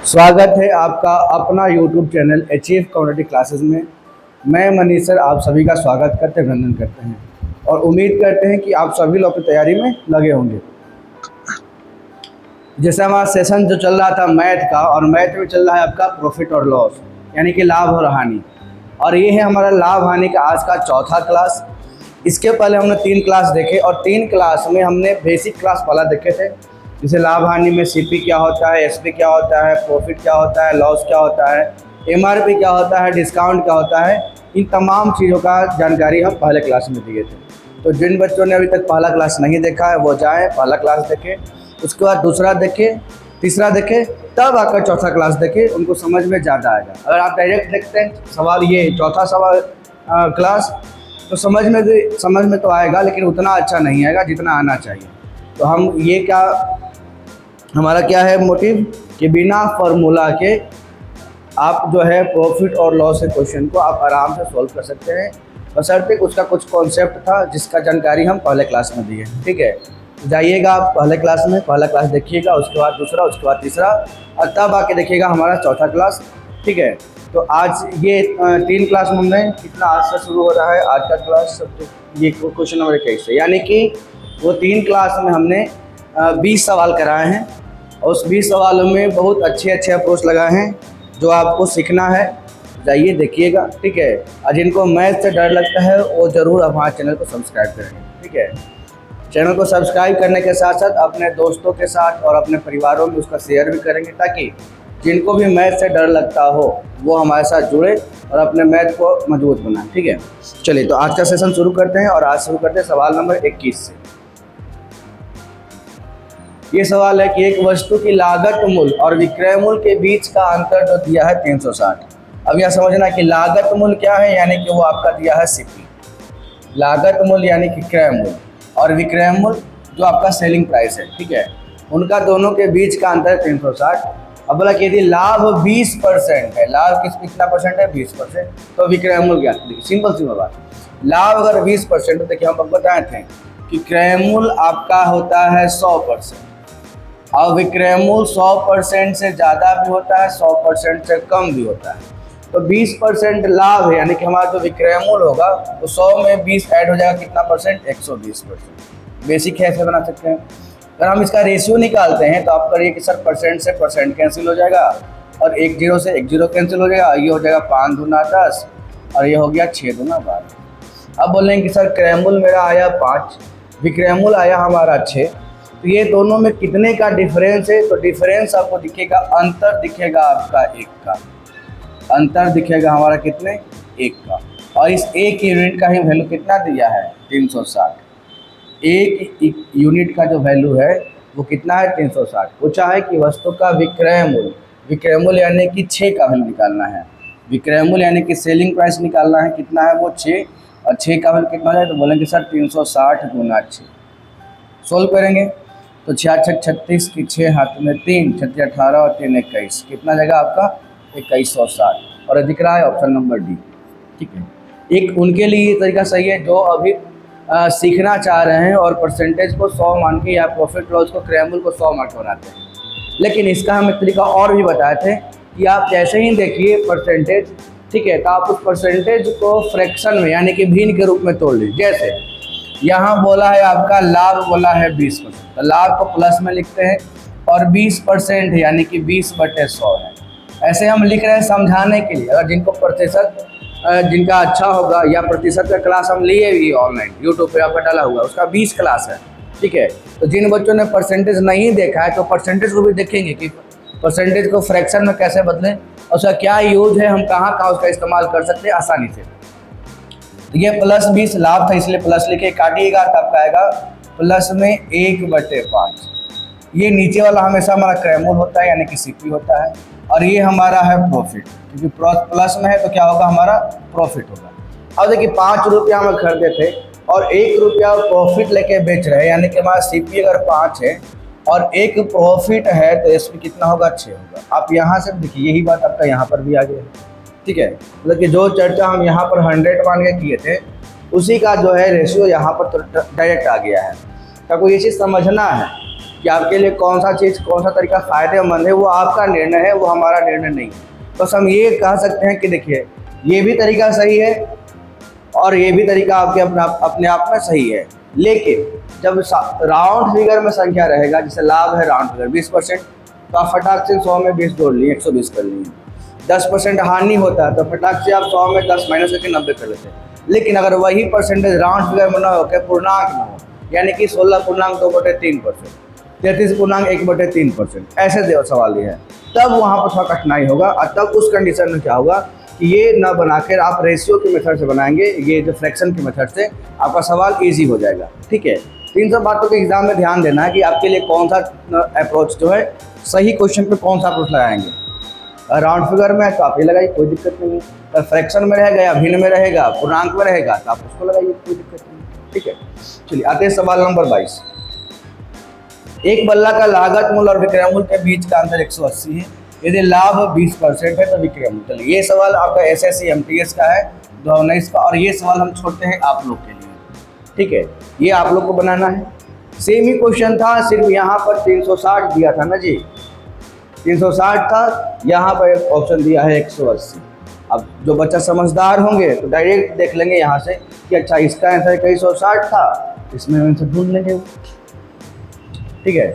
स्वागत है आपका अपना YouTube channel achieve community classes में। मैं मनीष सर आप सभी का स्वागत करते अभिनंदन करते हैं और उम्मीद करते हैं कि आप सभी लोग की तैयारी में लगे होंगे। जैसे हमारा सेशन जो चल रहा था मैथ का, और मैथ में चल रहा है आपका प्रॉफिट और लॉस यानी कि लाभ और हानि, और ये है हमारा लाभ हानि का आज का चौथा क्लास। इसके पहले हमने 3 क्लास देखे और 3 क्लास में हमने बेसिक क्लास पहला देखे थे, जैसे लाभ हानि में सीपी क्या होता है, एसपी क्या होता है, प्रॉफिट क्या होता है, लॉस क्या होता है, एमआरपी क्या होता है, डिस्काउंट क्या होता है। इन तमाम चीज़ों का जानकारी हम पहले क्लास में दिए थे। तो जिन बच्चों ने अभी तक पहला क्लास नहीं देखा है वो जाएँ, पहला क्लास देखें, उसके बाद दूसरा देखें, तीसरा देखें, तब आकर चौथा क्लास देखें, उनको समझ में ज़्यादा आएगा। अगर आप डायरेक्ट देखते हैं सवाल, ये चौथा सवाल क्लास, तो समझ में तो आएगा लेकिन उतना अच्छा नहीं आएगा जितना आना चाहिए। तो हम ये क्या, हमारा क्या है मोटिव कि बिना फार्मूला के आप जो है प्रॉफिट और लॉस के क्वेश्चन को आप आराम से सॉल्व कर सकते हैं, बशर्ते उसका कुछ कॉन्सेप्ट था जिसका जानकारी हम पहले क्लास में दिए। ठीक है, जाइएगा आप पहले क्लास में, पहला क्लास देखिएगा, उसके बाद दूसरा, उसके बाद तीसरा, और तब आके देखिएगा हमारा चौथा क्लास। ठीक है, तो आज ये 3 क्लास में हमने कितना, आज से शुरू हो रहा है आज का क्लास, ये क्वेश्चन नंबर 21 से, यानी कि वो 3 क्लास में हमने 20 सवाल कराए हैं और उस 20 सवालों में बहुत अच्छे अप्रोच लगाए हैं जो आपको सीखना है। जाइए देखिएगा। ठीक है, और जिनको मैथ से डर लगता है वो ज़रूर हमारे चैनल को सब्सक्राइब करेंगे। ठीक है, चैनल को सब्सक्राइब करने के साथ साथ अपने दोस्तों के साथ और अपने परिवारों में उसका शेयर भी करेंगे, ताकि जिनको भी मैथ से डर लगता हो वो हमारे साथ जुड़े और अपने मैथ को मजबूत बनाएं। ठीक है, चलिए तो आज का सेशन शुरू करते हैं और आज शुरू करते हैं सवाल नंबर 21 से। ये सवाल है कि एक वस्तु की लागत मूल्य और विक्रय मूल्य के बीच का अंतर जो दिया है 360। अब यह समझना कि लागत मूल्य क्या है, यानी कि वो आपका दिया है सीपी, लागत मूल्य यानी कि क्रय मूल्य, और विक्रय मूल्य जो आपका सेलिंग प्राइस है। ठीक है, उनका दोनों के बीच का अंतर है 360। अब बोला कि यदि लाभ 20% है, लाभ कितना परसेंट है, 20%, तो विक्रय मूल्य क्या? देखिए सिंपल सी बात, लाभ अगर 20%, तो देखिए हम बताए थे कि क्रय मूल्य आपका होता है 100% और विक्रय मूल्य 100% से ज़्यादा भी होता है, 100% से कम भी होता है। तो 20% लाभ है, यानी कि हमारा जो विक्रय मूल्य होगा तो 100 में 20 ऐड हो जाएगा, कितना परसेंट? 120%। बेसिक है, ऐसे बना सकते हैं। अगर हम इसका रेशियो निकालते हैं तो आप करिए कि सर परसेंट से परसेंट कैंसिल हो जाएगा और 1 0 से 1 0 कैंसिल हो जाएगा, ये हो जाएगा 5 दूना 10 और ये हो गया 6 दूना 12। अब बोलेंगे कि सर क्रय मूल्य मेरा आया 5, विक्रय मूल्य आया हमारा 6, तो ये दोनों में कितने का डिफरेंस है? तो डिफरेंस आपको दिखेगा, अंतर दिखेगा आपका 1 का, अंतर दिखेगा हमारा कितने? 1 का। और इस 1 यूनिट का ही वैल्यू कितना दिया है? 360। 1 यूनिट का जो वैल्यू है वो कितना है? 360। पूछा है कि वस्तु का विक्रय मूल्य, विक्रय मूल्य यानी कि 6 का वैल्यू निकालना है, विक्रय मूल्य यानी कि सेलिंग प्राइस निकालना है, कितना है वो? 6, और 6 का वैल्यू कितना है? तो बोलेंगे सर 360 गुना 6। सोल्व करेंगे तो 66 36 की 6 हाथ में 3, 36 18 और 3 21, कितना जाएगा आपका? 2160। और दिख रहा है ऑप्शन नंबर डी। ठीक है, एक उनके लिए ये तरीका सही है जो अभी सीखना चाह रहे हैं और परसेंटेज को 100 मान के या प्रॉफिट लॉस को, क्रय मूल्य को 100 मान के बनाते हैं। लेकिन इसका हम एक तरीका और भी बताए थे कि आप जैसे ही देखिए परसेंटेज, ठीक है, तो आप उस परसेंटेज को फ्रैक्शन में यानी कि भिन्न के रूप में तोड़ लीजिए। जैसे यहाँ बोला है आपका लाभ बोला है 20%, तो लाभ को प्लस में लिखते हैं और 20% है यानी कि 20/100 है। ऐसे हम लिख रहे हैं समझाने के लिए। अगर जिनको प्रतिशत जिनका अच्छा होगा या प्रतिशत का क्लास हम लिए भी ऑनलाइन यूट्यूब पे आपका डाला हुआ, उसका 20 क्लास है। ठीक है, तो जिन बच्चों ने परसेंटेज नहीं देखा है तो परसेंटेज को भी देखेंगे कि परसेंटेज को फ्रैक्शन में कैसे बदलें, उसका क्या यूज है, हम कहाँ कहाँ उसका इस्तेमाल कर सकते हैं आसानी से। तो ये प्लस 20 लाभ था इसलिए प्लस लिखे, काटिएगा तो आपका आएगा प्लस में 1/5। ये नीचे वाला हमेशा हमारा क्रय मूल्य होता है यानी कि सीपी होता है, और ये हमारा है प्रॉफिट, क्योंकि प्लस में है तो क्या होगा? हमारा प्रॉफिट होगा। अब देखिए 5 रुपया हम खरीदे थे और 1 रुपया प्रॉफिट लेके बेच रहे हैं, यानी कि हमारा सीपी अगर 5 है और 1 प्रॉफिट है तो इसमें कितना होगा? 6 होगा। आप यहाँ से देखिए यही बात आपका यहाँ पर भी आ गया है। ठीक है, मतलब कि जो चर्चा हम यहाँ पर 100 मान के किए थे उसी का जो है रेशियो यहाँ पर तो डायरेक्ट आ गया है। तो आपको ये चीज़ समझना है कि आपके लिए कौन सा चीज़, कौन सा तरीका फ़ायदेमंद है, वो आपका निर्णय है, वो हमारा निर्णय नहीं है। बस हम ये कह सकते हैं कि देखिए ये भी तरीका सही है और ये भी तरीका आपके अपने आप में सही है, लेकिन जब राउंड फिगर में संख्या रहेगा, जैसे लाभ है राउंड फिगर 20%, तो आप फटाक से 100 में 20 जोड़ लिए, 120 कर लिए। 10% हानि होता है तो फटाक से आप 100 में 10 माइनस करके 90 कर लेते हैं। लेकिन अगर वही परसेंटेज राउंड फिगर में ना हो के पूर्णांक में हो, यानी कि 16.2/3%, 33.1/3%, ऐसे देव सवाल ये है, तब वहाँ पर थोड़ा कठिनाई होगा। और तब उस कंडीशन में क्या होगा कि ये ना बनाकर आप रेशियो के मेथड से बनाएंगे, ये जो फ्रैक्शन के मेथड से, आपका सवाल ईजी हो जाएगा। ठीक है, तो इन सब बातों के एग्जाम में ध्यान देना है कि आपके लिए कौन सा अप्रोच जो है, सही क्वेश्चन पे कौन सा अप्रोच लगाएंगे। राउंड फिगर में है तो आप ये लगाइए, कोई दिक्कत नहीं है। अगर फ्रैक्शन में रहेगा या भिन्न में रहेगा, पूर्णांक में रहेगा, तो आप उसको लगाइए, कोई दिक्कत नहीं है। ठीक है, चलिए आते हैं सवाल नंबर 22। एक बल्ला का लागत मूल्य और विक्रय मूल्य के बीच का अंतर 180 है। यदि लाभ 20% है तो विक्रय मूल्य। चलिए ये सवाल आपका SSC MTS का है 2019 का, और ये सवाल हम छोड़ते हैं आप लोग के लिए। ठीक है, ये आप लोग को बनाना है। सेम ही क्वेश्चन था, सिर्फ यहाँ पर 360 दिया था ना जी, 360 था, यहाँ पर एक ऑप्शन दिया है 180। अब जो बच्चा समझदार होंगे तो डायरेक्ट देख लेंगे यहाँ से कि अच्छा इसका आंसर 160 था, इसमें आंसर ढूंढ लेंगे। ठीक है,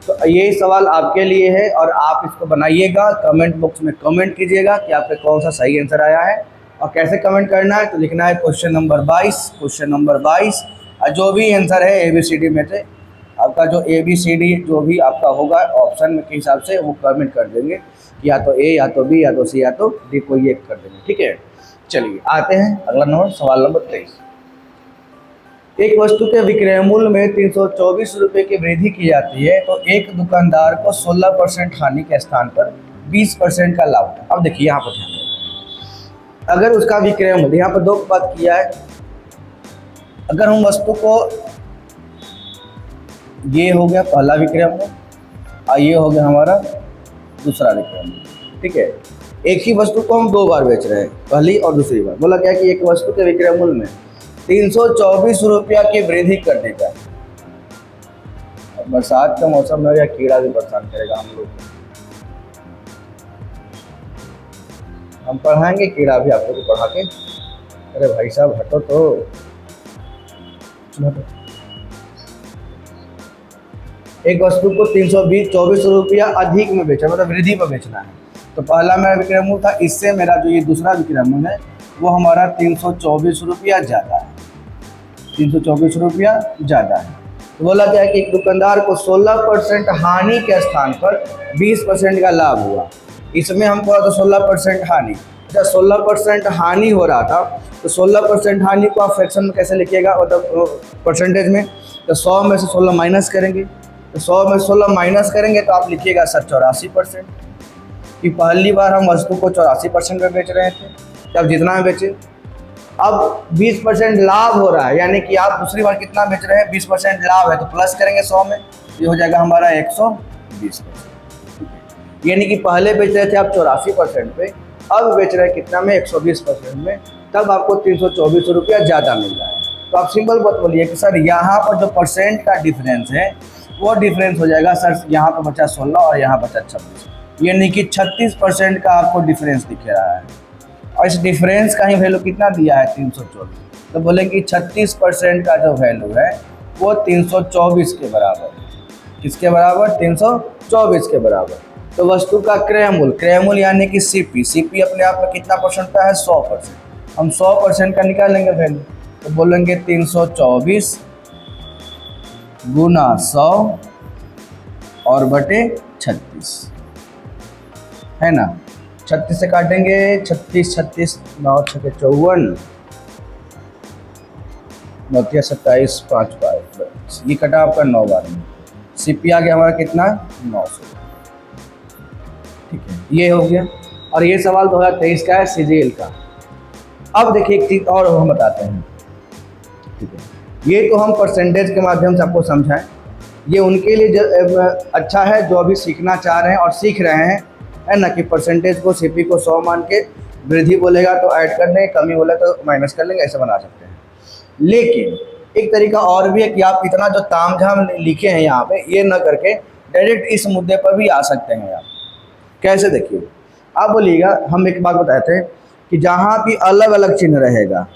तो ये सवाल आपके लिए है और आप इसको बनाइएगा, कमेंट बॉक्स में कमेंट कीजिएगा कि आपका कौन सा सही आंसर आया है। और कैसे कमेंट करना है, तो लिखना है क्वेश्चन नंबर 22, और जो भी आंसर है ABCD में से, आपका जो ABCD जो भी आपका होगा ऑप्शन के हिसाब से वो कमेंट कर देंगे कि या तो A, या तो B, या तो C, या तो D, कोई एक कर देंगे। ठीक है, चलिए आते हैं अगला नंबर, सवाल नंबर 23। एक वस्तु के विक्रय मूल्य में 324 रुपये की वृद्धि की जाती है तो एक दुकानदार को 16% हानि के स्थान पर 20% का लाभ होता है। अब देखिए यहाँ पर ध्यान दें, अगर उसका विक्रय मूल्य, यहाँ पर दो बात किया है, अगर हम वस्तु को, ये हो गया पहला विक्रय मूल्य और ये हो गया हमारा दूसरा विक्रय मूल्य। ठीक है, एक ही वस्तु को हम दो बार बेच रहे हैं, पहली और दूसरी बार। बोला क्या कि एक वस्तु के विक्रय मूल्य में 324 रुपया की वृद्धि करने का। बरसात का मौसम में या कीड़ा भी परेशान करेगा हम लोग, हम पढ़ाएंगे कीड़ा भी आप लोग को पढ़ा के। अरे भाई साहब हटो तो, हटो। एक वस्तु को 324 रुपया अधिक में बेचा, मतलब वृद्धि पर बेचना है, तो पहला मेरा विक्रय मूल्य था, इससे मेरा जो ये दूसरा विक्रय मूल्य है वो हमारा 324 रुपया ज़्यादा है, 324 रुपया ज़्यादा है। तो बोला गया कि एक दुकानदार को 16% हानि के स्थान पर 20% का लाभ हुआ। इसमें हमको तो 16% हानि, जब 16% हानि हो रहा था तो 16% हानि को आप फ्रैक्शन में कैसे लिखिएगा, मतलब परसेंटेज में, तो 100 में से 16 माइनस करेंगे, तो 100 में 16 माइनस करेंगे तो आप लिखिएगा सर 84%, कि पहली बार हम वस्तु को 84% में बेच रहे थे, जब जितना में बेचे। अब 20% लाभ हो रहा है, यानी कि आप दूसरी बार कितना बेच रहे हैं, 20% लाभ है, तो प्लस करेंगे 100 में, ये हो जाएगा हमारा 120%। यानी कि पहले बेच रहे थे आप 84% पे, अब बेच रहे हैं कितना में, 120% में, तब आपको 324 रुपया ज़्यादा मिल रहा है। तो आप सिंपल बात बोलिए कि सर यहाँ पर जो परसेंट का डिफरेंस है वो डिफरेंस हो जाएगा सर, यहाँ पर बचा 16 और यहाँ बचा 26, यानी कि 36% का आपको डिफरेंस दिख रहा है। और इस डिफरेंस का ही वैल्यू कितना दिया है, 324, तो बोलेंगे कि 36% का जो वैल्यू है वो 324 के बराबर है। किसके बराबर, 324 के बराबर। तो वस्तु का क्रय मूल्य यानी कि CP अपने आप में कितना परसेंट का है, 100%। हम 100% का निकालेंगे वैल्यू, तो बोलेंगे 324 गुना 100 और बटे 36, है ना। 36 से काटेंगे, 36 36 9 6 54, 9 27 5 5, ये कटा आपका 9 बार में। CP आ गया हमारा कितना, 900। ठीक है, ये हो गया। और ये सवाल 2023 का है, CGL का। अब देखिए एक चीज़ और हम बताते हैं। ठीक है, ये तो हम परसेंटेज के माध्यम से आपको समझाएं, ये उनके लिए अच्छा है जो अभी सीखना चाह रहे हैं और सीख रहे हैं, है ना, कि परसेंटेज को CP को 100 मान के वृद्धि बोलेगा तो ऐड कर देंगे, कमी बोला तो माइनस कर लेंगे, ऐसे बना सकते हैं। लेकिन एक तरीका और भी है कि आप इतना जो तामझाम लिखे हैं यहाँ पे, ये न करके डायरेक्ट इस मुद्दे पर भी आ सकते हैं आप। कैसे, देखिए आप बोलिएगा, हम एक बात बताए थे कि जहाँ भी अलग अलग चिन्ह रहेगा,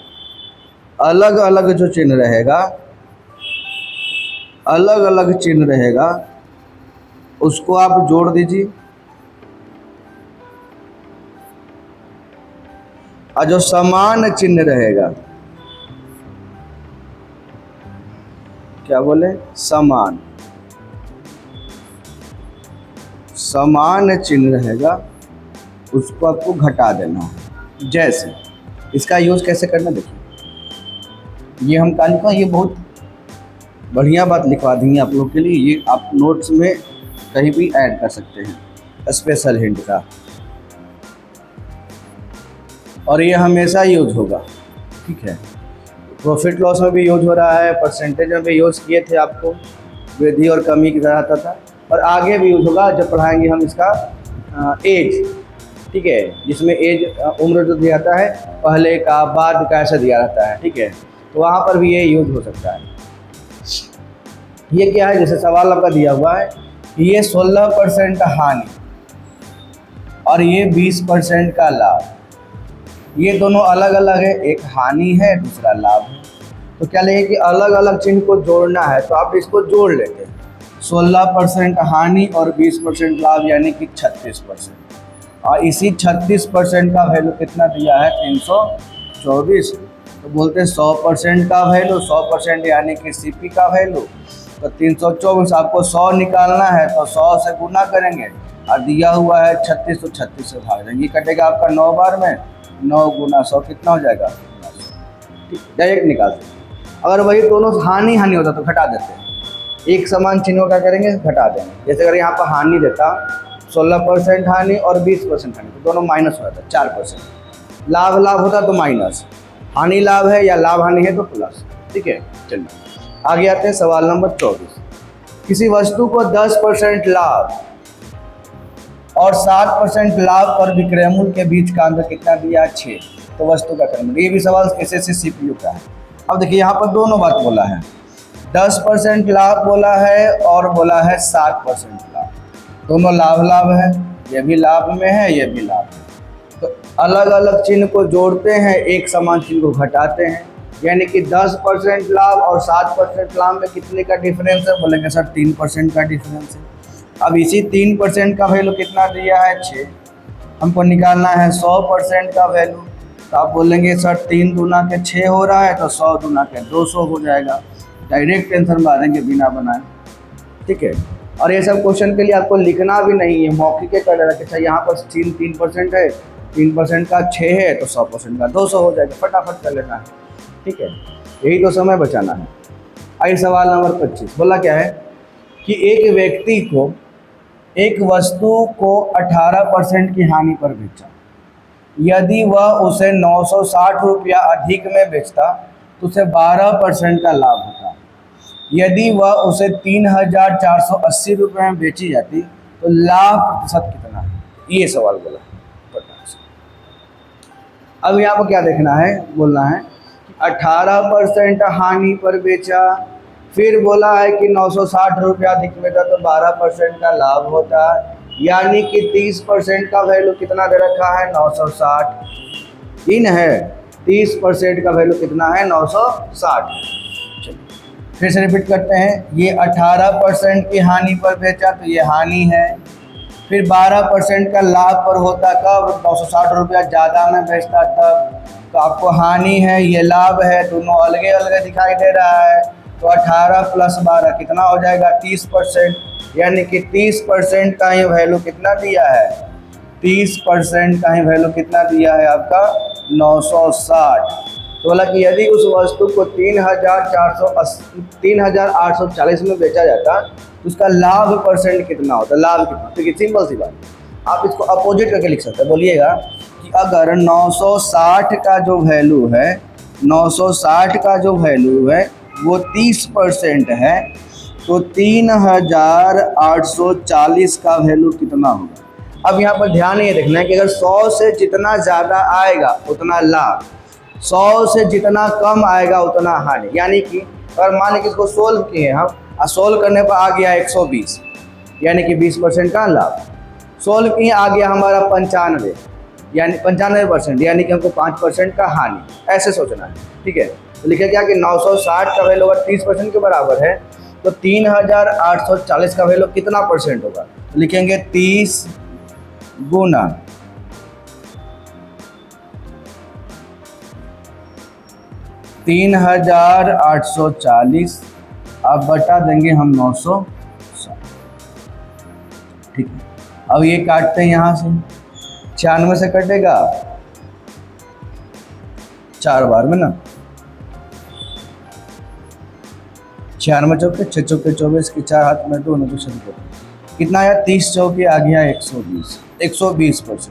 अलग अलग जो चिन्ह रहेगा, अलग अलग चिन्ह रहेगा, उसको आप जोड़ दीजिए, और जो समान चिन्ह रहेगा, क्या बोले, समान चिन्ह रहेगा, उसको आपको घटा देना है। जैसे इसका यूज़ कैसे करना, देखिए ये हम कहाँ लिखा, ये बहुत बढ़िया बात लिखवा देंगे आप लोग के लिए, ये आप नोट्स में कहीं भी ऐड कर सकते हैं, स्पेशल हिंट का, और ये हमेशा यूज होगा, ठीक है। प्रॉफिट लॉस में भी यूज हो रहा है, परसेंटेज में भी यूज़ किए थे, आपको वृद्धि और कमी की तरह आता था, और आगे भी यूज होगा जब पढ़ाएंगे हम इसका एज, ठीक है, जिसमें एज उम्र जो दिया जाता है, पहले का बाद का ऐसा दिया रहता है, ठीक है, तो वहाँ पर भी ये यूज हो सकता है। ये क्या है, जैसे सवाल आपका दिया हुआ है, ये 16% हानि और ये 20% का लाभ, ये दोनों अलग अलग है, एक हानि है दूसरा लाभ है, तो क्या लगे कि अलग अलग चिन्ह को जोड़ना है, तो आप इसको जोड़ लेते हैं, 16% हानि और 20% लाभ, यानी कि 36%, और इसी 36% का वैल्यू कितना दिया है, 324, तो बोलते हैं 100% का वैल्यू, 100% यानी कि सीपी का वैल्यू, तो 324 आपको 100 निकालना है, तो 100 से गुना करेंगे, और दिया हुआ है 36, तो 36 से भाग देंगे, ये कटेगा आपका 9 बार में, 9 गुना 100 कितना हो जाएगा, ठीक, डायरेक्ट निकाल सकते। अगर वही दोनों हानि होता तो घटा देते हैं, एक समान चिन्हों का करेंगे, घटा देंगे। जैसे अगर यहाँ पर हानि देता 16% हानि और 20% हानि, तो दोनों माइनस हो जाता है, 4%। लाभ होता तो माइनस, हानि लाभ है या लाभ हानि है तो प्लस, ठीक है। चलिए आगे आते हैं, सवाल नंबर 24। किसी वस्तु को 10% लाभ और 7% लाभ और विक्रय मूल्य के बीच का अंतर कितना दिया, 6, तो वस्तु का क्रम। ये भी सवाल एसएससी सीपीयू का है। अब देखिए यहाँ पर दोनों बात बोला है, 10% लाभ बोला है और बोला है 7% लाभ, दोनों लाभ है, ये भी लाभ में है, ये भी लाभ है, तो अलग अलग चिन्ह को जोड़ते हैं, एक समान चिन्ह को घटाते हैं, यानी कि 10% लाभ और 7% लाभ में कितने का डिफरेंस है, बोलेंगे सर 3% का डिफरेंस है। अब इसी 3% का वैल्यू कितना दिया है, 6, हमको निकालना है 100% का वैल्यू, तो आप बोलेंगे सर 3 दूना के 6 हो रहा है, तो 100 दूना के 200 हो जाएगा, डायरेक्ट आंसर मारेंगे बिना बनाए, ठीक है। और ये सब क्वेश्चन के लिए आपको लिखना भी नहीं है, मौखिक के कर रखा है, यहाँ पर 3% है, 3% का 6 है, तो 100% का 200 हो जाएगा, फटाफट कर लेना है, ठीक है, यही तो समय बचाना है। आइए सवाल नंबर 25, बोला क्या है कि एक व्यक्ति को एक वस्तु को 18% की हानि पर बेचा, यदि वह उसे 960 रुपया अधिक में बेचता तो उसे 12% का लाभ होता, यदि वह उसे 3480 रुपये में बेची जाती तो लाभ प्रतिशत कितना है, ये सवाल बोला। अब यहाँ पर क्या देखना है, बोलना है कि 18% हानि पर बेचा, फिर बोला है कि 960 रुपया अधिक में था तो 12% का लाभ होता है, यानी कि 30% का वैल्यू कितना दे रखा है, 960, इन है 30% का वैल्यू कितना है, 960। चलिए फिर से रिपीट करते हैं, ये 18% की हानि पर बेचा तो ये हानि है, फिर 12% का लाभ पर होता कब, 960 रुपया ज़्यादा में बेचता तब, तो आपको हानि है, ये लाभ है, दोनों अलगे अलगे दिखाई दे रहा है, तो 18 + 12 कितना हो जाएगा, 30%, यानी कि 30% का ही वैल्यू कितना दिया है, 30% का ही वैल्यू कितना दिया है आपका, 960। तो बोला कि यदि उस वस्तु को 3840 में बेचा जाता तो उसका लाभ परसेंट कितना होता, लाभ कितना, तो सिंपल सी बात, आप इसको अपोजिट करके लिख सकते हैं। बोलिएगा कि अगर 960 का जो वैल्यू है, 960 का जो वैल्यू है वो 30% है, तो 3840 का वैल्यू कितना होगा। अब यहाँ पर ध्यान ये रखना है कि अगर 100 से जितना ज़्यादा आएगा उतना लाभ, 100 से जितना कम आएगा उतना हानि, यानी कि अगर मान लीजिए इसको सोल्व किए हम और सोल्व करने पर आ गया 120, यानी कि 20% का लाभ। सोल्व किए आ गया हमारा 95, यानी 95%, यानी कि हमको 5% का हानि, ऐसे सोचना है। ठीक है, तो लिखे क्या कि 960 का वैल्यू अगर 30% के बराबर है तो 3840 का वैल्यू कितना परसेंट होगा? तो लिखेंगे 30 गुना 3840, अब बटा देंगे हम 960। ठीक है, अब ये काटते हैं यहाँ से, 96 से कटेगा 4 बार में ना, 96 चौके 6 चौके 24 के 4 हाथ में 2 9 कितना आया? 30 चौके आ गया 120, 120%।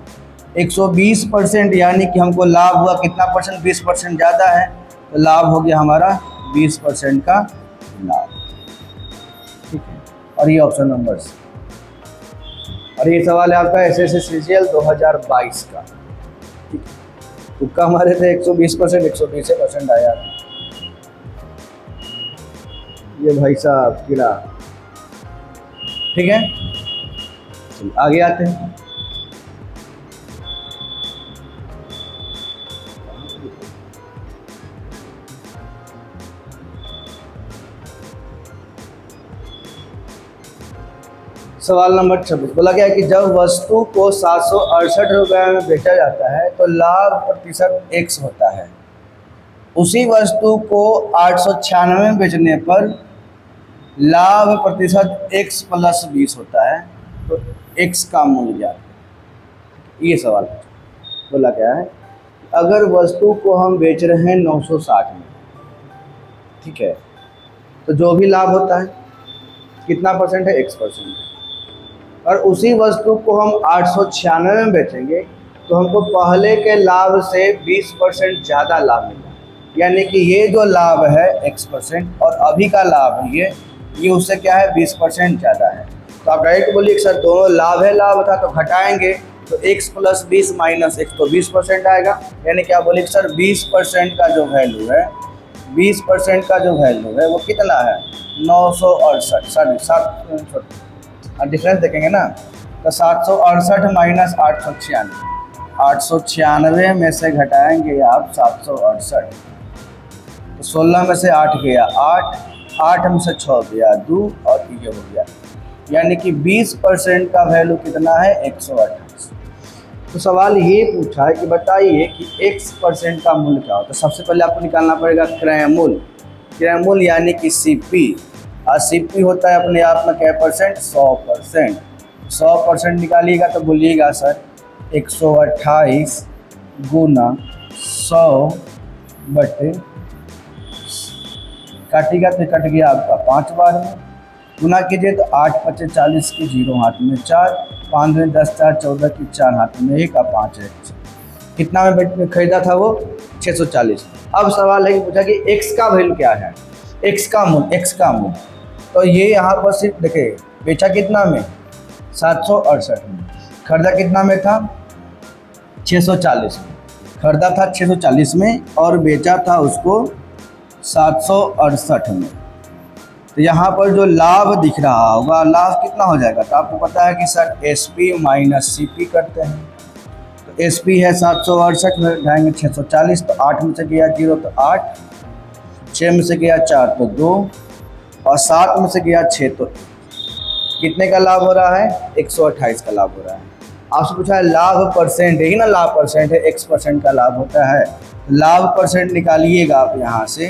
120%, यानी कि हमको लाभ हुआ कितना परसेंट? 20% ज़्यादा है, तो लाभ हो गया हमारा 20% का लाभ। ठीक है, और ये ऑप्शन नंबर सी। और ये सवाल है आपका एसएससी सीजीएल 2022 का। ठीक है, तुक्का हमारे थे 120%, 120% आया। ये भाई साहब कीड़ा। ठीक है, आगे आते हैं। सवाल नंबर 26 बोला गया कि जब वस्तु को 768 रुपये में बेचा जाता है तो लाभ प्रतिशत x होता है। उसी वस्तु को 896 में बेचने पर लाभ प्रतिशत x प्लस 20 होता है, तो x का मूल्य क्या है? ये सवाल बोला गया है। अगर वस्तु को हम बेच रहे हैं 960 में, ठीक है, तो जो भी लाभ होता है कितना परसेंट है? x%। और उसी वस्तु को हम 896 में बेचेंगे तो हमको पहले के लाभ से 20% ज़्यादा लाभ मिला, यानी कि ये जो लाभ है x% और अभी का लाभ है ये उससे क्या है? 20% ज़्यादा है। तो आप डायरेक्ट बोलिए कि सर दोनों लाभ है, लाभ था तो घटाएंगे तो x प्लस 20 माइनस x तो 20% आएगा, यानी कि आप बोलिए कि सर 20% का जो वैल्यू है, 20% का जो वैल्यू है वो कितना है? 968, सॉरी 7, डिफरेंस देखेंगे ना, तो 768 माइनस 896, 896 में से घटाएंगे आप 768, तो 16 में से 8 गया 8, 8 में से 6 गया 2 और ये हो गया, यानी कि 20% का वैल्यू कितना है? 128। तो सवाल ये पूछा है कि बताइए कि x% का मूल्य क्या होता है। सबसे पहले आपको निकालना पड़ेगा क्रय मूल्य, क्रय मूल्य यानी कि CP, और CP होता है अपने आप में क्या परसेंट? 100%। 100% निकालिएगा तो बोलिएगा सर 128 गुना 100 बटे, काटिएगा तो कट गया आपका 5 बार में, गुना कीजिए तो 8 पचे 40 की 0 हाथ में 4, 5 में 10 4 14 की 4 हाथ में 1 और 5 है। कितना में खरीदा था वो? 640। अब सवाल है कि पूछा कि x का वैल्यू क्या है? x का मूल्य, तो ये यहाँ पर सिर्फ देखिए बेचा कितना में? 768 में। खरीदा कितना में था? 640 में। खरीदा था 640 में और बेचा था उसको 768 में। तो यहाँ पर जो लाभ दिख रहा होगा, लाभ कितना हो जाएगा? तो आपको पता है कि सर SP माइनस CP करते हैं, तो SP है 768 में जाएंगे 640, तो 8 में से गया 0 तो 8, 6 में से गया 4 तो 2 और 7 में से गया 6 तो कितने का लाभ हो रहा है? 128 का लाभ हो रहा है। आपसे पूछा है लाभ परसेंट, यही ना लाभ परसेंट है, x% का लाभ होता है। लाभ परसेंट निकालिएगा आप यहाँ से,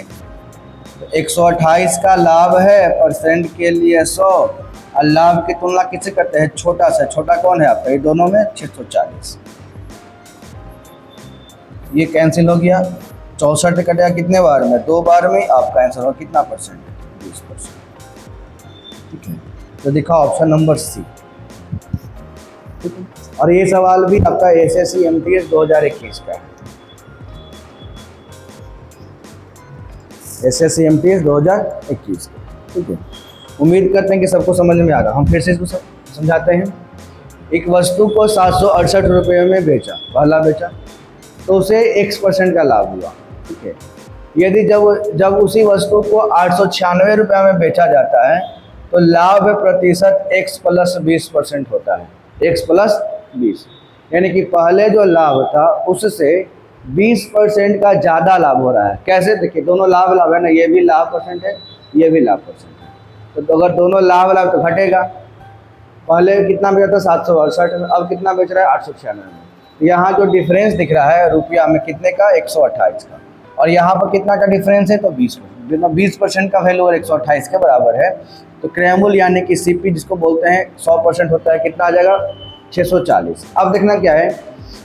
तो 128 का लाभ है, परसेंट के लिए 100, और लाभ की तुलना किससे करते हैं? छोटा सा, छोटा कौन है आपका? ये दोनों में 640, ये कैंसिल हो गया। 64 कटेगा कितने बार में? 2 बार में। आपका आंसर होगा कितना परसेंट? 20%। ठीक है, तो दिखा ऑप्शन नंबर सी। ठीक है, और ये सवाल भी आपका एसएससी एमटीएस 2021 का है, एसएससी एमटीएस 2021 का। ठीक है, उम्मीद करते हैं कि सबको समझ में आ गया। हम फिर से इसको समझाते हैं। एक वस्तु को 768 रुपये में बेचा, पहला बेचा, तो उसे x% का लाभ हुआ। ठीक है, यदि जब उसी वस्तु को 896 रुपये में बेचा जाता है तो लाभ प्रतिशत x प्लस 20% होता है, x प्लस 20, यानी कि पहले जो लाभ था उससे 20% का ज़्यादा लाभ हो रहा है। कैसे? देखिए दोनों लाभ लाभ है ना, ये भी लाभ परसेंट है, ये भी लाभ परसेंट है, तो अगर दोनों लाभ लाभ तो घटेगा। पहले कितना बेचा था 768 में, अब कितना बेच रहा है 896 में। यहाँ जो डिफरेंस दिख रहा है रुपया में कितने का, 128 का, और यहाँ पर कितना का डिफरेंस है तो 20%, 20% का वैल्यू और 128 के बराबर है। तो क्रय मूल्य यानी कि सीपी जिसको बोलते हैं 100% होता है, कितना आ जाएगा 640। अब देखना क्या है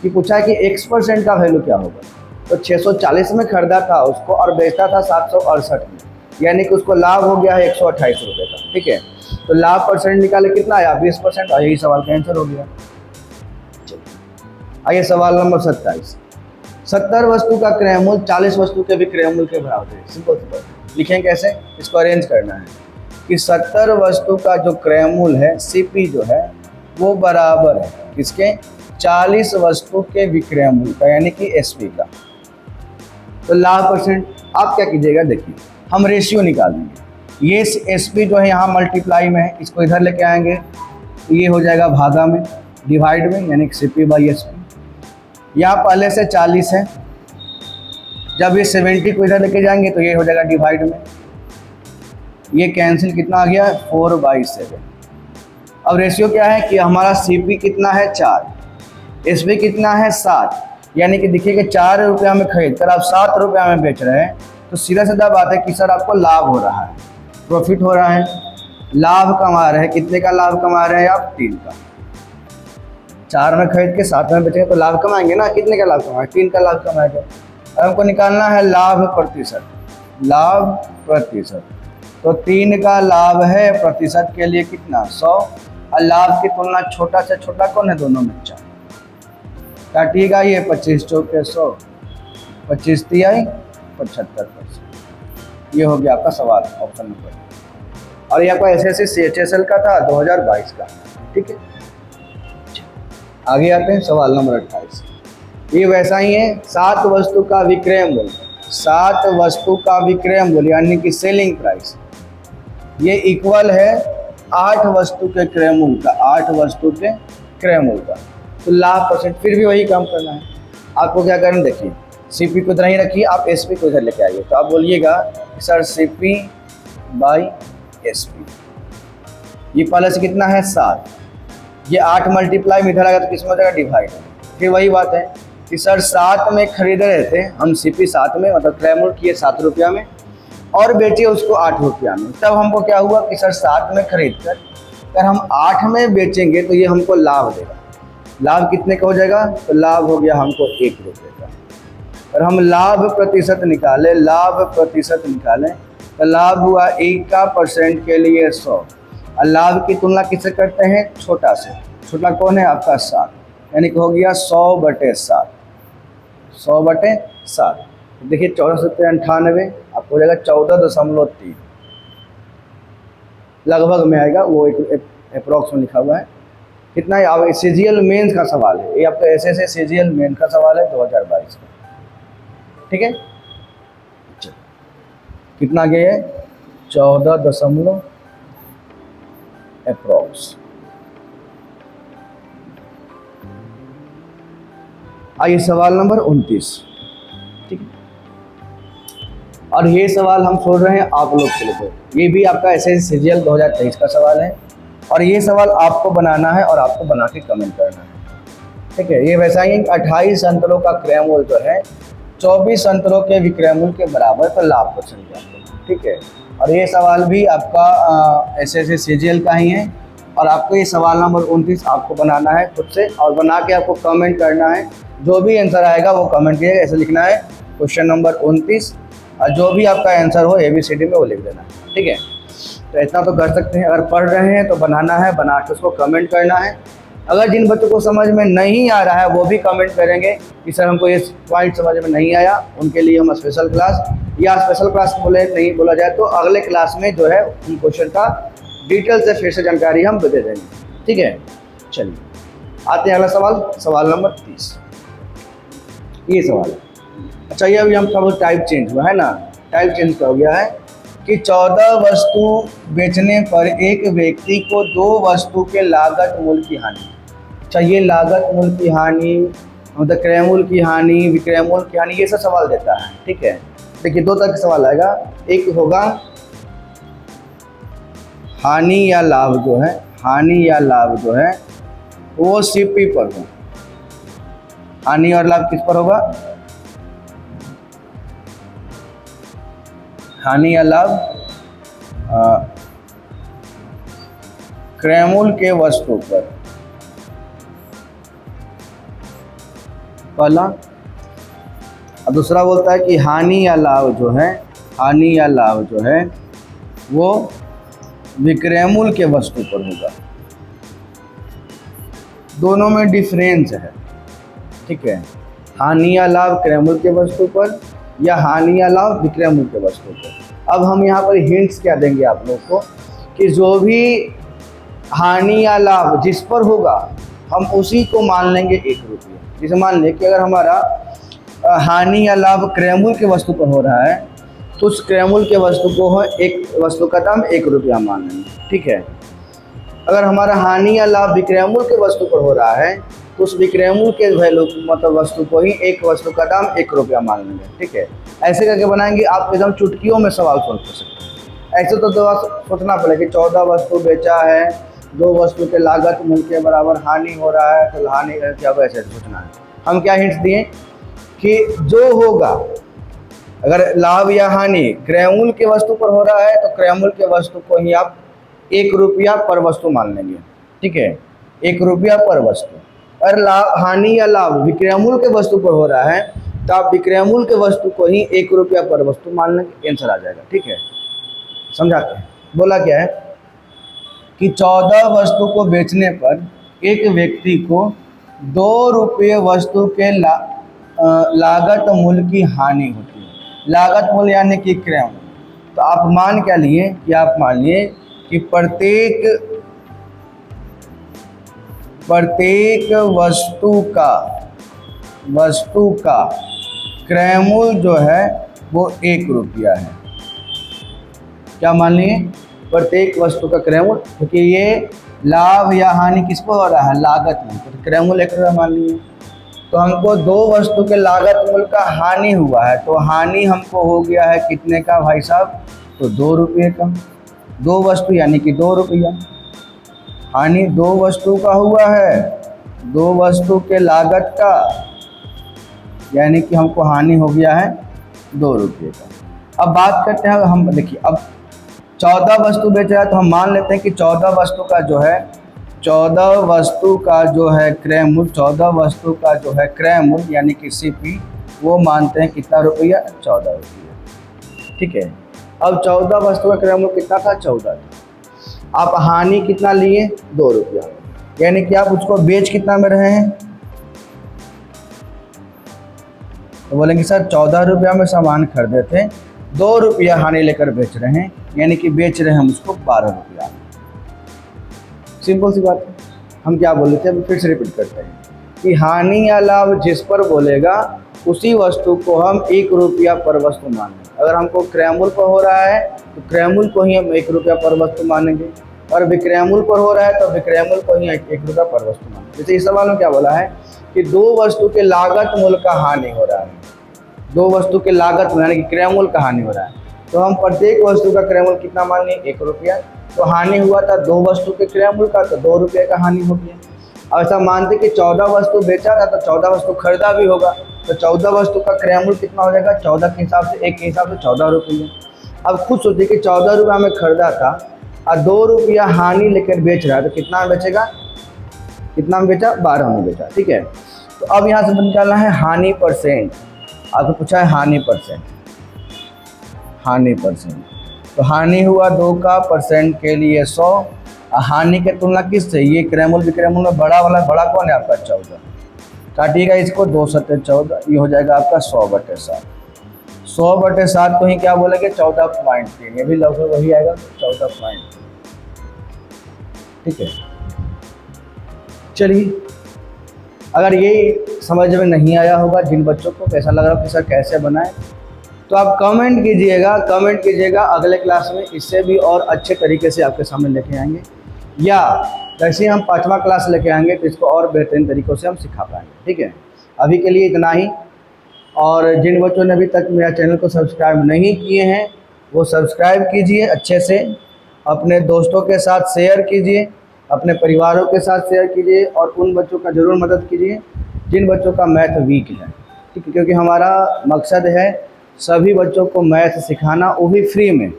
कि पूछा है कि x% का वैल्यू क्या होगा, तो 640 में खरीदा था उसको और बेचता था 768 में, यानी कि उसको लाभ हो गया है 128 रुपये का। ठीक है, तो लाभ परसेंट निकाले कितना आया 20%, और यही सवाल का आंसर हो गया। आइए सवाल नंबर 27। 70 वस्तु का क्रय मूल्य 40 वस्तु के विक्रय मूल्य के बराबर है। सिंपल लिखें कैसे, इसको अरेंज करना है कि 70 वस्तु का जो क्रय मूल्य है सीपी जो है वो बराबर है किसके, 40 वस्तु के विक्रय मूल्य का, यानी कि एसपी का। तो लाभ परसेंट आप क्या कीजिएगा, देखिए हम रेशियो निकाल देंगे। ये एसपी जो है यहाँ मल्टीप्लाई में है, इसको इधर लेके आएंगे तो ये हो जाएगा भागा में, डिवाइड में, यानी कि सीपी बाई एसपी। यहाँ पहले से 40 है, जब ये 70 को इधर लेके जाएंगे तो ये हो जाएगा डिवाइड में, ये कैंसिल, कितना आ गया 4/7। अब रेशियो क्या है कि हमारा सीपी कितना है 4, एसपी कितना है 7, यानी कि देखिए कि 4 रुपया में खरीद कर आप 7 रुपया में बेच रहे हैं, तो सीधा सीधा बात है कि सर आपको लाभ हो रहा है, प्रॉफिट हो रहा है, लाभ कमा रहे हैं। कितने का लाभ कमा रहे हैं आप, 3 का। 4 में खरीद के 7 में बेचेंगे तो लाभ कमाएंगे ना, कितने का लाभ कमाएंगे, 3 का लाभ कमाएंगे। अब हमको निकालना है लाभ प्रतिशत, लाभ प्रतिशत, तो 3 का लाभ है, प्रतिशत के लिए कितना 100, और लाभ की तुलना छोटा से छोटा कौन है, दोनों में 4। काटिएगा, ये 25 चौके 100, 25 तिहाई 75%। ये हो गया आपका सवाल ऑप्शन नंबर। और ये आपका एसएससी सीएचएसएल का था 2022 का। ठीक है, आगे आते हैं सवाल नंबर 28। ये वैसा ही है, 7 वस्तु का विक्रय मूल्य, 7 वस्तु का विक्रय मूल्य यानी कि सेलिंग प्राइस, ये इक्वल है 8 वस्तु के क्रय मूल्य का, 8 वस्तु के क्रय मूल्य का। तो लाभ परसेंट फिर भी वही काम करना है। आपको क्या करना, देखिए सीपी को इधर ही रखिए, आप एसपी को इधर लेके आइए, तो आप बोलिएगा सर सीपी बाई एसपी, ये पहले से कितना है 7, ये 8 मल्टीप्लाई में इधर आएगा तो किस में हो जाएगा, डिवाइड। फिर वही बात है कि सर 7 में खरीद रहे थे हम, सीपी 7 में, मतलब क्रय मूल्य किए 7 रुपया में और बेचे उसको 8 रुपया में। तब हमको क्या हुआ कि सर 7 में खरीद कर अगर हम 8 में बेचेंगे तो ये हमको लाभ देगा। लाभ कितने का हो जाएगा, तो लाभ हो गया हमको 1 रुपये का। और हम लाभ प्रतिशत निकालें, लाभ प्रतिशत निकालें तो लाभ हुआ 1 का परसेंट के लिए 100, और लाभ की तुलना किससे करते हैं, छोटा से। छोटा कौन है आपका 7, यानी कि हो गया 100/7, 100/7। देखिए 1498 आपको हो जाएगा 14.3 लगभग में आएगा, वो एक अप्रॉक्स में लिखा हुआ है। कितना है, अब सीजीएल मेंस का सवाल है, ये आपका एसएससी सीजीएल मेन का सवाल है 2022 का। ठीक है, कितना गया है 14 अप्रॉक्स। आइए सवाल नंबर 29। ठीक है, और ये सवाल हम छोड़ रहे हैं आप लोग के लिए, ये भी आपका एसएससी सीजीएल 2023 का सवाल है, और ये सवाल आपको बनाना है और आपको बना के कमेंट करना है। ठीक है, ये वैसा ही 28 अंतरों का क्रय मूल्य जो है 24 अंतरों के विक्रय मूल्य के बराबर, तो लाभ परसेंट क्या है। ठीक है, और ये सवाल भी आपका एसएससी सीजीएल का ही है, और आपको ये सवाल नंबर 29 आपको बनाना है खुद से, और बना के आपको कमेंट करना है। जो भी आंसर आएगा वो कमेंट कीजिएगा, ऐसे लिखना है क्वेश्चन नंबर 29, और जो भी आपका आंसर हो ABCD में वो लिख देना है। ठीक है, तो इतना तो कर सकते हैं। अगर पढ़ रहे हैं तो बनाना है, बना के उसको कमेंट करना है। अगर जिन बच्चों को समझ में नहीं आ रहा है वो भी कमेंट करेंगे कि सर हमको ये पॉइंट समझ में नहीं आया, उनके लिए हम स्पेशल क्लास, या स्पेशल क्लास बोले नहीं बोला जाए तो अगले क्लास में जो है उन क्वेश्चन का डिटेल से फिर से जानकारी हम दे देंगे। ठीक है, चलिए आते हैं अगला सवाल, सवाल नंबर 30। ये सवाल है, अच्छा, ये अभी हमका वो टाइप चेंज हुआ है ना, टाइप चेंज का हो गया है कि 14 वस्तु बेचने पर एक व्यक्ति को 2 वस्तु के लागत मूल्य की हानि। चाहिए लागत मूल्य की हानि, मतलब क्रय मूल्य की हानि, विक्रय मूल्य की हानि, ये सब सवाल देता है। ठीक है, देखिए 2 तरह के सवाल आएगा। एक होगा हानि या लाभ जो है, हानि या लाभ जो है वो सीपी पर हो। हानि और लाभ किस पर होगा? हानि या लाभ क्रय मूल्य के वस्तु पर, पहला। और दूसरा बोलता है कि हानि या लाभ जो है, हानि या लाभ जो है वो विक्रय मूल्य के वस्तु पर होगा। दोनों में डिफरेंस है। ठीक है, हानि या लाभ क्रय मूल्य के वस्तु पर या हानि या लाभ विक्रय मूल्य के वस्तु पर। अब हम यहाँ पर हिंट्स क्या देंगे आप लोग को कि जो भी हानि या लाभ जिस पर होगा हम उसी को मान लेंगे 1 रुपये। जैसे मान लें कि अगर हमारा हानि या लाभ क्रय मूल्य के वस्तु पर हो रहा है तो उस क्रय मूल्य के वस्तु को एक वस्तु का दाम 1 रुपया मान लेंगे। ठीक है, अगर हमारा हानि या लाभ विक्रय मूल्य के वस्तु पर हो रहा है तो उस विक्रय मूल्य के वैल्यू मतलब वस्तु को ही एक वस्तु का दाम 1 रुपया मान लेंगे। ठीक है, ऐसे करके बनाएंगे, आप एकदम चुटकियों में सवाल सोच सकते हैं। ऐसे तो सोचना पड़ेगा कि 14 वस्तु बेचा है, 2 वस्तु के लागत मूल्य के बराबर हानि हो रहा है, तो हानि क्या होगा, ऐसे सोचना है। हम क्या हिंट्स दिए कि जो होगा, अगर लाभ या हानि क्रय मूल्य के वस्तु पर हो रहा है तो क्रय मूल्य के वस्तु को ही आप 1 रुपया पर वस्तु मान लेंगे। ठीक है, 1 रुपया पर वस्तु। और हानि या लाभ विक्रय मूल्य के वस्तु पर हो रहा है तो आप विक्रय मूल्य के वस्तु को ही 1 रुपया पर वस्तु मान लेंगे, आंसर आ जाएगा। ठीक है, समझाते हैं। बोला क्या है कि 14 वस्तु को बेचने पर एक व्यक्ति को 2 रुपये वस्तु के लागत मूल्य की हानि होती है। लागत मूल्य यानी कि क्रय मूल्य। तो आप मान क्या लिए कि आप मान लिए कि प्रत्येक वस्तु का क्रय मूल्य जो है वो 1 रुपया है। क्या मान लिए? प्रत्येक वस्तु का क्रय मूल्य, क्योंकि ये लाभ या हानि किस पर हो रहा है, लागत मूल्य, तो क्रय मूल्य 1 रुपया मान लिए। तो हमको 2 वस्तु के लागत मूल्य का हानि हुआ है, तो हानि हमको हो गया है कितने का भाई साहब, तो 2 रुपये का। 2 वस्तु यानी कि 2 रुपया। हानि 2 वस्तु का हुआ है, 2 वस्तु के लागत का, यानी कि हमको हानि हो गया है 2 रुपये का। अब बात करते हैं हम, देखिए अब 14 वस्तु बेच रहा है तो हम मान लेते हैं कि 14 वस्तु का जो है, 14 वस्तु का जो है क्रय मूल्य, 14 वस्तु का जो है क्रय मूल्य यानी कि सीपी, वो मानते हैं कितना रुपया, 14 रुपया। ठीक है, अब 14 वस्तु का क्रय मूल्य कितना था, 14 था। आप हानि कितना लिए, 2 रुपया, यानी कि आप उसको बेच कितना में रहे हैं, तो बोलेंगे सर 14 रुपया में सामान खरीदे थे, 2 रुपया हानि लेकर बेच रहे हैं, यानी कि बेच रहे हैं हम उसको 12 रुपया। सिंपल सी बात है। हम क्या बोल रहे थे, अभी फिर से रिपीट करते हैं कि हानि या लाभ जिस पर बोलेगा उसी वस्तु को हम 1 रुपया पर वस्तु मानेंगे। अगर हमको क्रय मूल्य पर हो रहा है तो क्रय मूल्य को ही हम 1 रुपया पर वस्तु मानेंगे, और विक्रय मूल्य पर हो रहा है तो विक्रय मूल्य को ही 1 रुपया पर वस्तु मानेंगे। जैसे इस सवाल में क्या बोला है कि 2 वस्तु के लागत मूल्य का हानि हो रहा है, 2 वस्तु के लागत यानी कि क्रय मूल्य का हानि हो रहा है, तो हम प्रत्येक वस्तु का क्रय मूल्य कितना मान लिए, 1 रुपया। तो हानि हुआ था 2 वस्तु के क्रय मूल्य का, तो 2 रुपये का हानि हो गया। अब ऐसा मानते कि 14 वस्तु बेचा था तो 14 वस्तु खरीदा भी होगा, तो 14 वस्तु का क्रय मूल्य कितना हो जाएगा, 14 के हिसाब से, 1 के हिसाब से 14 रुपये। अब खुद सोचिए कि 14 रुपया में खरीदा था और 2 रुपया हानि लेकर बेच रहा है, तो कितना में बेचेगा, कितना में बेचा, 12 में बेचा। ठीक है, तो अब यहाँ से निकालना है हानि परसेंट। आपको पूछा है हानि परसेंट, हानि परसेंट, तो हानि हुआ 2 का, परसेंट के लिए 100। हानि के तुलना किससे, ये क्रय मूल्य विक्रय मूल्य में बड़ा वाला, बड़ा कौन है आपका, 14। काटिएगा इसको, 2 सत्ते 14, ये हो जाएगा आपका 100/7। 100/7 को ही क्या बोलेंगे, 14.3, ये भी लगभग वही आएगा, 14.3। ठीक है, चलिए अगर ये समझ में नहीं आया होगा, जिन बच्चों को कैसा लग रहा हो कि सर कैसे बनाएं, तो आप कमेंट कीजिएगा, अगले क्लास में इससे भी और अच्छे तरीके से आपके सामने लेके आएंगे, या जैसे हम 5वां क्लास लेके आएंगे तो इसको और बेहतरीन तरीक़ों से हम सिखा पाएंगे। ठीक है, अभी के लिए इतना ही। और जिन बच्चों ने अभी तक मेरा चैनल को सब्सक्राइब नहीं किए हैं वो सब्सक्राइब कीजिए अच्छे से, अपने दोस्तों के साथ शेयर कीजिए, अपने परिवारों के साथ शेयर कीजिए, और उन बच्चों का ज़रूर मदद कीजिए जिन बच्चों का मैथ वीक है। ठीक है, क्योंकि हमारा मकसद है सभी बच्चों को मैथ सिखाना, वो भी फ्री में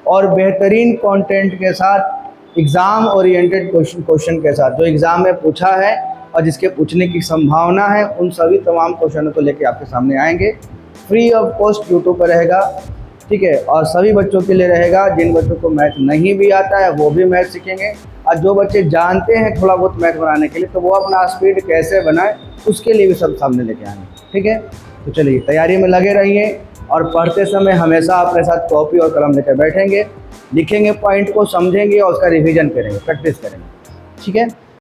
और बेहतरीन कंटेंट के साथ, एग्ज़ाम ओरिएंटेड क्वेश्चन के साथ, जो एग्ज़ाम में पूछा है और जिसके पूछने की संभावना है, उन सभी तमाम क्वेश्चनों को लेके आपके सामने आएंगे। फ्री ऑफ कॉस्ट यूट्यूब पर रहेगा। ठीक है, और सभी बच्चों के लिए रहेगा। जिन बच्चों को मैथ नहीं भी आता है वो भी मैथ सीखेंगे, और जो बच्चे जानते हैं थोड़ा बहुत मैथ बनाने के लिए, तो वो अपना स्पीड कैसे बनाए उसके लिए भी सब सामने लेके आएंगे। ठीक है, तो चलिए तैयारी में लगे रहिए, और पढ़ते समय हमेशा अपने साथ कॉपी और कलम लेकर बैठेंगे, लिखेंगे, पॉइंट को समझेंगे और उसका रिवीजन करेंगे, प्रैक्टिस करेंगे। ठीक है।